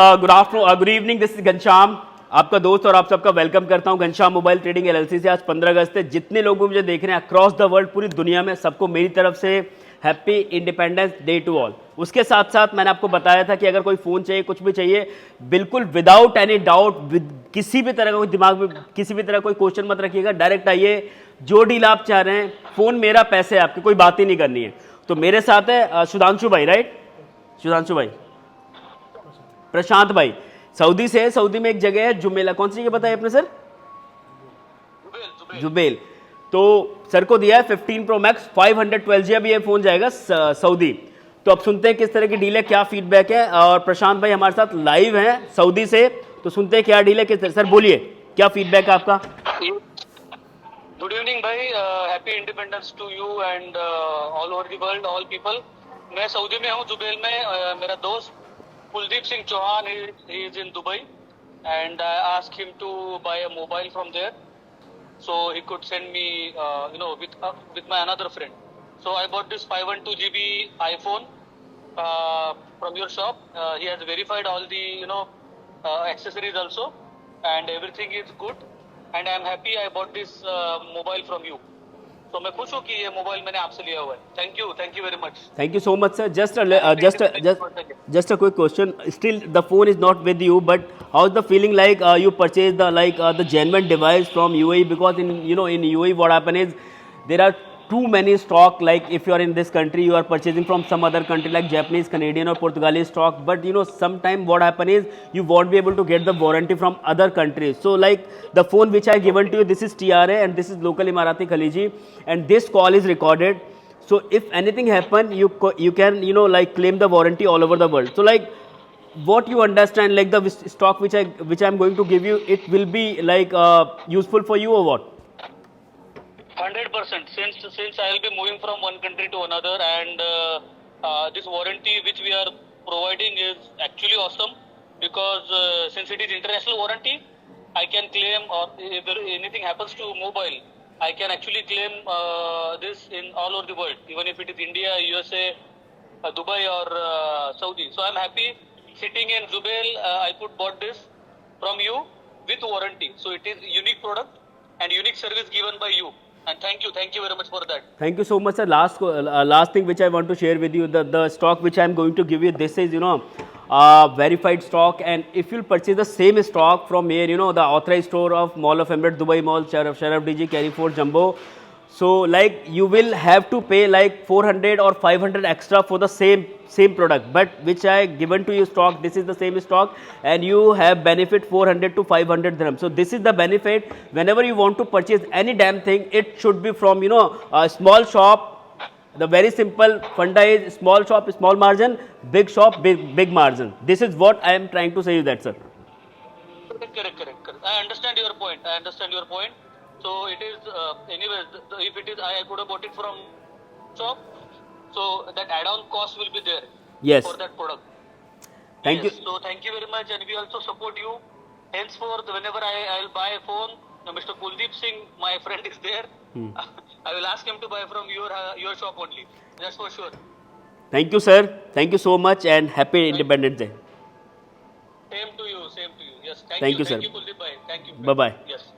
Good afternoon, good evening, this is Ghanshyam, आपका दोस्त और आप सबका वेलकम करता हूं घनश्याम मोबाइल ट्रेडिंग एलएलसी से। आज 15 अगस्त है। जितने लोग मुझे देख रहे हैं अक्रॉस द वर्ल्ड, पूरी दुनिया में, सबको मेरी तरफ से happy independence day to all. उसके साथ साथ मैंने आपको बताया था कि अगर कोई फ़ोन चाहिए, कुछ भी चाहिए, बिल्कुल विदाउट एनी डाउट, किसी भी तरह का कोई दिमाग में किसी भी तरह कोई क्वेश्चन मत रखिएगा, डायरेक्ट आइए। जो डील आप चाह रहे हैं, फ़ोन मेरा, पैसे आपके, कोई बात ही नहीं करनी है। तो मेरे साथ है सुधांशु भाई, राइट? सुधांशु भाई, प्रशांत भाई सऊदी से है। सऊदी में एक जगह है जुमेला, कौन सी जगह बताइए आपने सर? जुबेल। तो सर को दिया है 15 प्रो मैक्स 512 GB ये फोन जाएगा सऊदी। तो अब सुनते हैं किस तरह की डील है, क्या फीडबैक है। और प्रशांत भाई हमारे साथ लाइव हैं सऊदी से, तो सुनते हैं क्या डील है, किस तरह। सर बोलिए, क्या फीडबैक है आपका? गुड इवनिंग भाई, happy independence to you and all over the world, all people. मैं सऊदी में हूँ, जुबेल में। मेरा दोस्त Kuldeep Singh Chauhan is in Dubai, and I asked him to buy a mobile from there, so he could send me, with my another friend. So I bought this 512 GB iPhone from your shop. He has verified all the accessories also, and everything is good. And I am happy I bought this mobile from you. तो मैं खुश हूँ कि ये mobile मैंने आपसे लिया हुआ है। Thank you very much. Thank you so much, sir. Just a quick question. Still, the phone is not with you, but how's the feeling like you purchased the genuine device from UAE? Because in UAE, what happen is there are too many stock. Like if you are in this country, you are purchasing from some other country like Japanese, Canadian, or Portuguese stock. But sometime what happen is you won't be able to get the warranty from other countries. So like the phone which I given to you, this is TRA and this is local Emirati Khaliji, and this call is recorded. So if anything happen, you can claim the warranty all over the world. So like what you understand, like the stock which I'm going to give you, it will be like useful for you or what? 100%. Since I will be moving from one country to another, and this warranty which we are providing is actually awesome, because since it is international warranty, I can claim, or if anything happens to mobile, I can actually claim this in all over the world, even if it is India, USA, Dubai, or Saudi. So I'm happy sitting in Zubail. I could bought this from you with warranty. So it is unique product and unique service given by you. And thank you very much for that. Thank you so much, sir. Last thing which I want to share with you, the stock which I am going to give you, this is verified stock, and if you purchase the same stock from here, the authorized store of Mall of Emirates, Dubai Mall, Sharaf DG, Carrefour, Jumbo. So like you will have to pay like 400 or 500 extra for the same product, but which I given to you stock, this is the same stock, and you have benefit 400 to 500 dirham. So this is the benefit. Whenever you want to purchase any damn thing, it should be from a small shop. The very simple funda is small shop, small margin, big shop, big margin. This is what I am trying to say you that, sir. Correct. I understand your point. So it is, anyways, if it is, I could have bought it from shop, so that add-on cost will be there. Yes. For that product. Thank you. So thank you very much, and we also support you. Henceforth, whenever I'll buy a phone, Mr. Kuldeep Singh, my friend, is there. I will ask him to buy from your shop only. That's for sure. Thank you, sir. Thank you so much, and happy Independence Day. Same to you. Yes. Thank you, sir. Thank you, Kuldeep bhai. Thank you. Bye-bye. Yes.